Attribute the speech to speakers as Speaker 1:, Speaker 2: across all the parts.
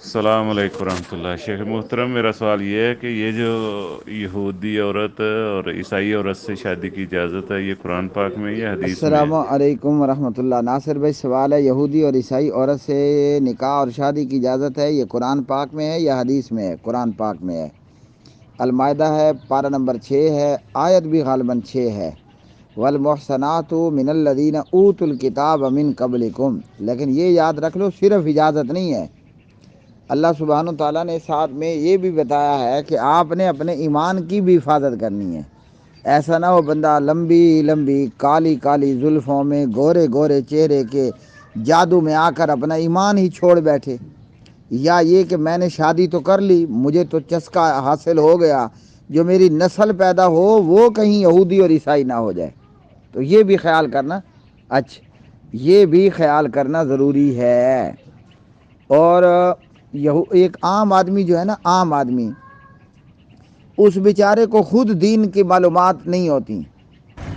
Speaker 1: السلام علیکم ورحمۃ اللہ۔ شیخ محترم، میرا سوال یہ ہے کہ یہ جو یہودی عورت اور عیسائی عورت سے شادی کی اجازت ہے، یہ قرآن پاک میں یا حدیث میں
Speaker 2: السلام
Speaker 1: ہے؟
Speaker 2: علیکم ورحمۃ اللہ۔ ناصر بھائی، سوال ہے یہودی اور عیسائی عورت سے نکاح اور شادی کی اجازت ہے، یہ قرآن پاک میں ہے یا حدیث میں ہے؟ قرآن پاک میں ہے۔ المائدہ ہے، پارہ نمبر 6 ہے، آیت بھی غالباً 6 ہے، والمحصنات من الذین اوتوا الکتاب من قبلکم۔ لیکن یہ یاد رکھ لو، صرف اجازت نہیں ہے، اللہ سبحانہ تعالیٰ نے ساتھ میں یہ بھی بتایا ہے کہ آپ نے اپنے ایمان کی بھی حفاظت کرنی ہے۔ ایسا نہ ہو بندہ لمبی لمبی کالی کالی زلفوں میں گورے گورے چہرے کے جادو میں آ کر اپنا ایمان ہی چھوڑ بیٹھے، یا یہ کہ میں نے شادی تو کر لی، مجھے تو چسکا حاصل ہو گیا، جو میری نسل پیدا ہو وہ کہیں یہودی اور عیسائی نہ ہو جائے۔ تو یہ بھی خیال کرنا، اچھا یہ بھی خیال کرنا ضروری ہے۔ اور ایک عام آدمی جو ہے نا، عام آدمی، اس بیچارے کو خود دین کی معلومات نہیں ہوتی،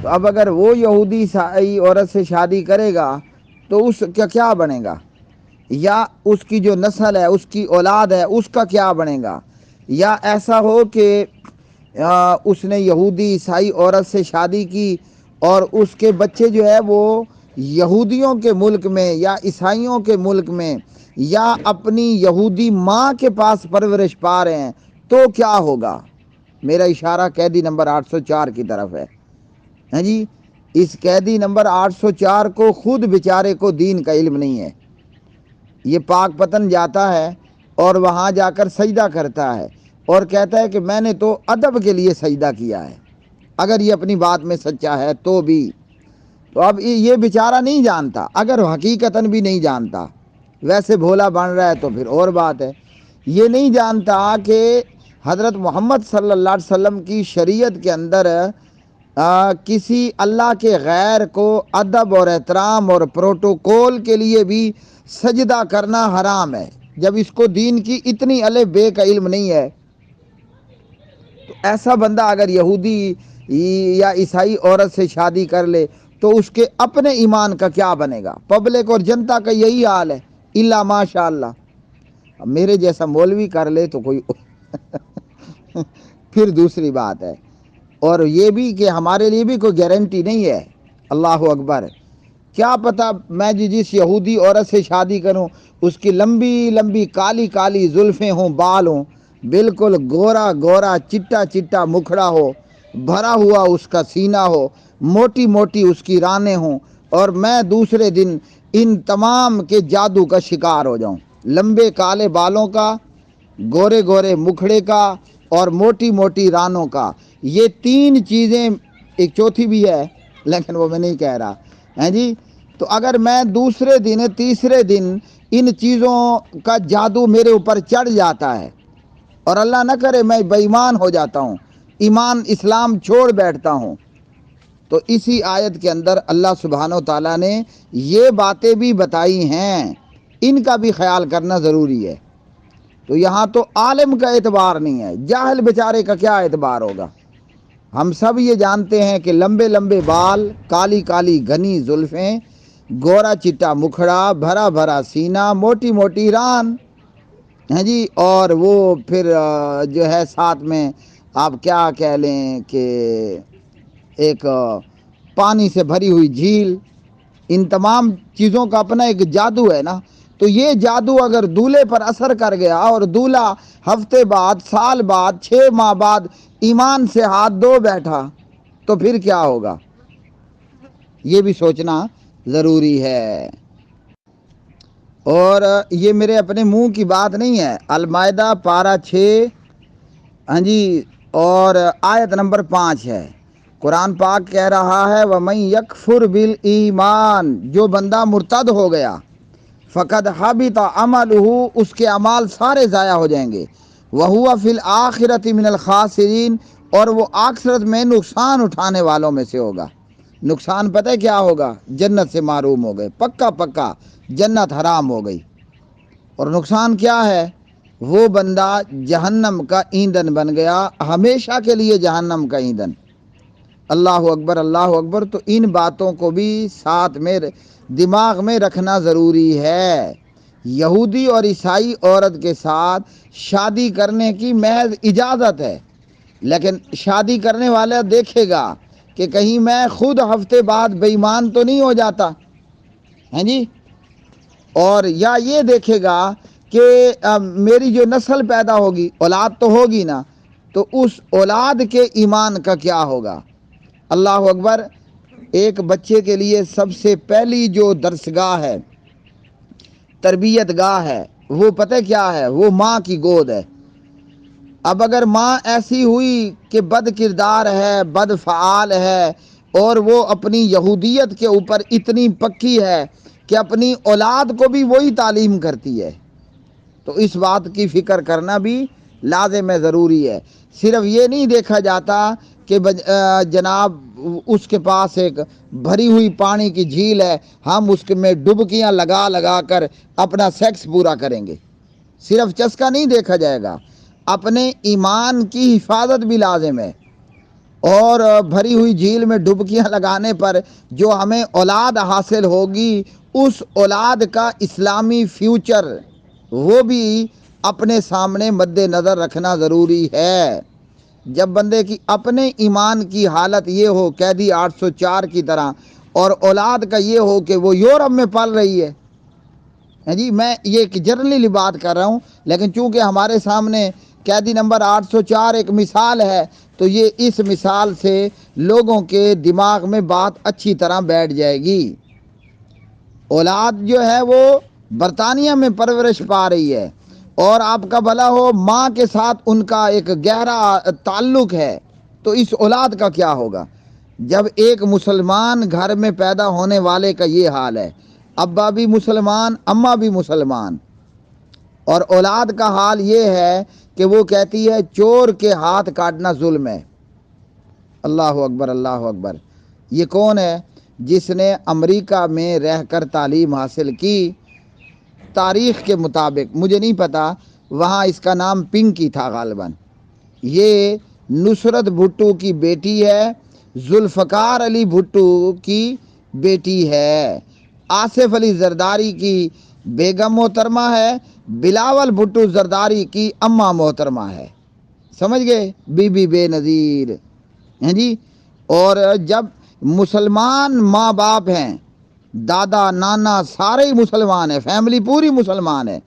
Speaker 2: تو اب اگر وہ یہودی عیسائی عورت سے شادی کرے گا تو اس کا کیا بنے گا، یا اس کی جو نسل ہے، اس کی اولاد ہے، اس کا کیا بنے گا؟ یا ایسا ہو کہ اس نے یہودی عیسائی عورت سے شادی کی اور اس کے بچے جو ہے وہ یہودیوں کے ملک میں یا عیسائیوں کے ملک میں یا اپنی یہودی ماں کے پاس پرورش پا رہے ہیں، تو کیا ہوگا؟ میرا اشارہ قیدی نمبر 804 کی طرف ہے۔ ہاں جی، اس قیدی نمبر 804 کو خود بیچارے کو دین کا علم نہیں ہے، یہ پاک پتن جاتا ہے اور وہاں جا کر سجدہ کرتا ہے اور کہتا ہے کہ میں نے تو ادب کے لیے سجدہ کیا ہے، اگر یہ اپنی بات میں سچا ہے تو بھی۔ تو اب یہ بیچارہ نہیں جانتا، اگر حقیقتاً بھی نہیں جانتا، ویسے بھولا بن رہا ہے تو پھر اور بات ہے، یہ نہیں جانتا کہ حضرت محمد صلی اللہ علیہ وسلم کی شریعت کے اندر کسی اللہ کے غیر کو ادب اور احترام اور پروٹوکول کے لیے بھی سجدہ کرنا حرام ہے۔ جب اس کو دین کی اتنی الف بے کا علم نہیں ہے، تو ایسا بندہ اگر یہودی یا عیسائی عورت سے شادی کر لے تو اس کے اپنے ایمان کا کیا بنے گا؟ پبلک اور جنتا کا یہی حال ہے، الا ماشاء اللہ۔ اب میرے جیسا مولوی کر لے تو کوئی پھر دوسری بات ہے، اور یہ بھی کہ ہمارے لیے بھی کوئی گارنٹی نہیں ہے۔ اللہ اکبر، کیا پتہ میں جس یہودی عورت سے شادی کروں اس کی لمبی لمبی کالی کالی زلفیں ہوں، بال ہوں، بالکل گورا گورا چٹا چٹا مکھڑا ہو، بھرا ہوا اس کا سینہ ہو، موٹی موٹی اس کی رانیں ہوں، اور میں دوسرے دن ان تمام کے جادو کا شکار ہو جاؤں، لمبے کالے بالوں کا، گورے گورے مکھڑے کا اور موٹی موٹی رانوں کا۔ یہ تین چیزیں، ایک چوتھی بھی ہے لیکن وہ میں نہیں کہہ رہا، ہیں جی۔ تو اگر میں دوسرے دن تیسرے دن ان چیزوں کا جادو میرے اوپر چڑھ جاتا ہے اور اللہ نہ کرے میں بے ایمان ہو جاتا ہوں، ایمان اسلام چھوڑ بیٹھتا ہوں، تو اسی آیت کے اندر اللہ سبحانہ و تعالیٰ نے یہ باتیں بھی بتائی ہیں، ان کا بھی خیال کرنا ضروری ہے۔ تو یہاں تو عالم کا اعتبار نہیں ہے، جاہل بیچارے کا کیا اعتبار ہوگا؟ ہم سب یہ جانتے ہیں کہ لمبے لمبے بال، کالی کالی گھنی زلفیں، گورا چٹا مکھڑا، بھرا بھرا سینہ، موٹی موٹی ران، ہیں جی، اور وہ پھر جو ہے ساتھ میں آپ کیا کہہ لیں کہ ایک پانی سے بھری ہوئی جھیل، ان تمام چیزوں کا اپنا ایک جادو ہے نا۔ تو یہ جادو اگر دولہے پر اثر کر گیا اور دولہا ہفتے بعد، سال بعد، 6 ماہ بعد ایمان سے ہاتھ دھو بیٹھا تو پھر کیا ہوگا؟ یہ بھی سوچنا ضروری ہے۔ اور یہ میرے اپنے منہ کی بات نہیں ہے، المائدہ پارہ 6، ہاں جی، اور آیت نمبر 5 ہے، قرآن پاک کہہ رہا ہے وَمَن يَكْفُرْ بِالْإِيمَانِ، جو بندہ مرتد ہو گیا، فَقَدْ حَبِطَ عَمَلُهُ، اس کے اعمال سارے ضائع ہو جائیں گے، وَهُوَ فِي الْآخِرَةِ مِنَ الْخَاسِرِينَ، اور وہ آخرت میں نقصان اٹھانے والوں میں سے ہوگا۔ نقصان پتہ ہے کیا ہوگا؟ جنت سے محروم ہو گئے، پکا پکا جنت حرام ہو گئی۔ اور نقصان کیا ہے؟ وہ بندہ جہنم کا ایندھن بن گیا، ہمیشہ کے لیے جہنم کا ایندھن۔ اللہ اکبر، اللہ اکبر۔ تو ان باتوں کو بھی ساتھ میں دماغ میں رکھنا ضروری ہے یہودی اور عیسائی عورت کے ساتھ شادی کرنے کی محض اجازت ہے، لیکن شادی کرنے والا دیکھے گا کہ کہیں میں خود ہفتے بعد بے ایمان تو نہیں ہو جاتا ہیں جی، اور یا یہ دیکھے گا کہ میری جو نسل پیدا ہوگی، اولاد تو ہوگی نا، تو اس اولاد کے ایمان کا کیا ہوگا۔ اللہ اکبر۔ ایک بچے کے لیے سب سے پہلی جو درسگاہ ہے، تربیت گاہ ہے، وہ پتہ کیا ہے؟ وہ ماں کی گود ہے۔ اب اگر ماں ایسی ہوئی کہ بد کردار ہے، بد فعال ہے، اور وہ اپنی یہودیت کے اوپر اتنی پکی ہے کہ اپنی اولاد کو بھی وہی تعلیم کرتی ہے، تو اس بات کی فکر کرنا بھی لازم ہے، ضروری ہے۔ صرف یہ نہیں دیکھا جاتا کہ جناب اس کے پاس ایک بھری ہوئی پانی کی جھیل ہے، ہم اس میں ڈبکیاں لگا لگا کر اپنا سیکس پورا کریں گے، صرف چسکا نہیں دیکھا جائے گا، اپنے ایمان کی حفاظت بھی لازم ہے۔ اور بھری ہوئی جھیل میں ڈبکیاں لگانے پر جو ہمیں اولاد حاصل ہوگی، اس اولاد کا اسلامی فیوچر وہ بھی اپنے سامنے مد نظر رکھنا ضروری ہے۔ جب بندے کی اپنے ایمان کی حالت یہ ہو، قیدی 804 کی طرح، اور اولاد کا یہ ہو کہ وہ یورپ میں پل رہی ہے جی، میں یہ ایک جنرلی بات کر رہا ہوں، لیکن چونکہ ہمارے سامنے قیدی نمبر 804 ایک مثال ہے، تو یہ اس مثال سے لوگوں کے دماغ میں بات اچھی طرح بیٹھ جائے گی۔ اولاد جو ہے وہ برطانیہ میں پرورش پا رہی ہے، اور آپ کا بھلا ہو ماں کے ساتھ ان کا ایک گہرا تعلق ہے، تو اس اولاد کا کیا ہوگا؟ جب ایک مسلمان گھر میں پیدا ہونے والے کا یہ حال ہے، ابا بھی مسلمان، اماں بھی مسلمان، اور اولاد کا حال یہ ہے کہ وہ کہتی ہے چور کے ہاتھ کاٹنا ظلم ہے۔ اللہ اکبر، اللہ اکبر۔ یہ کون ہے؟ جس نے امریکہ میں رہ کر تعلیم حاصل کی، تاریخ کے مطابق مجھے نہیں پتا، وہاں اس کا نام پنکی تھا غالباً۔ یہ نصرت بھٹو کی بیٹی ہے، ذوالفقار علی بھٹو کی بیٹی ہے، آصف علی زرداری کی بیگم محترمہ ہے، بلاول بھٹو زرداری کی اماں محترمہ ہے۔ سمجھ گئے؟ بی بی بے نظیر ہیں جی۔ اور جب مسلمان ماں باپ ہیں، دادا نانا سارے ہی مسلمان ہیں، فیملی پوری مسلمان ہے،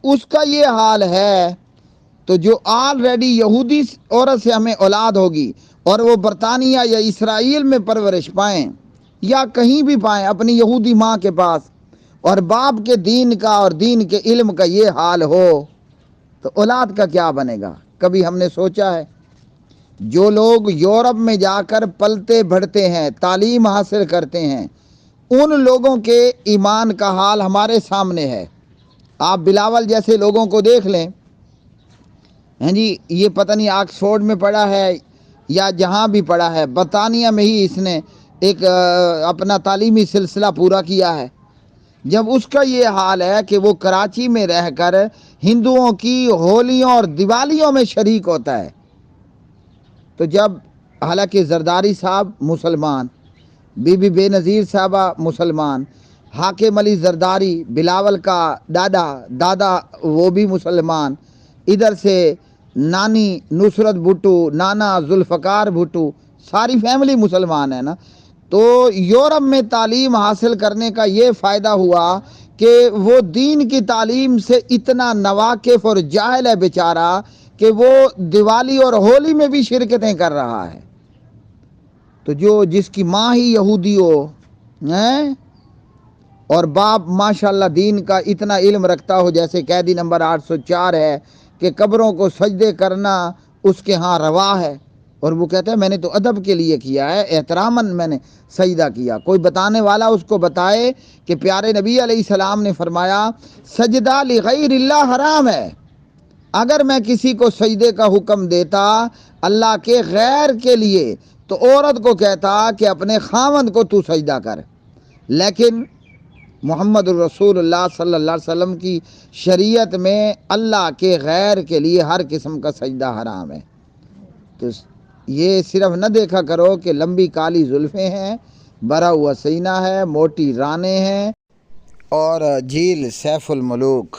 Speaker 2: اس کا یہ حال ہے، تو جو آلریڈی یہودی عورت سے ہمیں اولاد ہوگی، اور وہ برطانیہ یا اسرائیل میں پرورش پائیں یا کہیں بھی پائیں اپنی یہودی ماں کے پاس، اور باپ کے دین کا اور دین کے علم کا یہ حال ہو، تو اولاد کا کیا بنے گا؟ کبھی ہم نے سوچا ہے؟ جو لوگ یورپ میں جا کر پلتے بڑھتے ہیں، تعلیم حاصل کرتے ہیں، ان لوگوں کے ایمان کا حال ہمارے سامنے ہے۔ آپ بلاول جیسے لوگوں کو دیکھ لیں ہیں جی، یہ پتہ نہیں آکسفورڈ میں پڑھا ہے یا جہاں بھی پڑھا ہے، برطانیہ میں ہی اس نے ایک اپنا تعلیمی سلسلہ پورا کیا ہے۔ جب اس کا یہ حال ہے کہ وہ کراچی میں رہ کر ہندوؤں کی ہولیوں اور دیوالیوں میں شریک ہوتا ہے، تو جب حالانکہ زرداری صاحب مسلمان، بی بی بے نظیر صاحبہ مسلمان، حاکم علی زرداری بلاول کا دادا وہ بھی مسلمان، ادھر سے نانی نصرت بھٹو، نانا ذوالفقار بھٹو، ساری فیملی مسلمان ہے نا، تو یورپ میں تعلیم حاصل کرنے کا یہ فائدہ ہوا کہ وہ دین کی تعلیم سے اتنا ناواقف اور جاہل ہے بیچارہ کہ وہ دیوالی اور ہولی میں بھی شرکتیں کر رہا ہے۔ تو جس کی ماں ہی یہودی ہو اور باپ ماشاءاللہ دین کا اتنا علم رکھتا ہو، جیسے قیدی نمبر 804 ہے کہ قبروں کو سجدے کرنا اس کے ہاں روا ہے، اور وہ کہتا ہے میں نے تو ادب کے لیے کیا ہے، احتراماً میں نے سجدہ کیا۔ کوئی بتانے والا اس کو بتائے کہ پیارے نبی علیہ السلام نے فرمایا سجدہ لغیر اللہ حرام ہے۔ اگر میں کسی کو سجدے کا حکم دیتا اللہ کے غیر کے لیے، تو عورت کو کہتا کہ اپنے خاوند کو تو سجدہ کر، لیکن محمد الرسول اللہ صلی اللہ علیہ وسلم کی شریعت میں اللہ کے غیر کے لیے ہر قسم کا سجدہ حرام ہے۔ تو یہ صرف نہ دیکھا کرو کہ لمبی کالی زلفیں ہیں، بھرا ہوا سینہ ہے، موٹی رانیں ہیں، اور جھیل سیف الملوک۔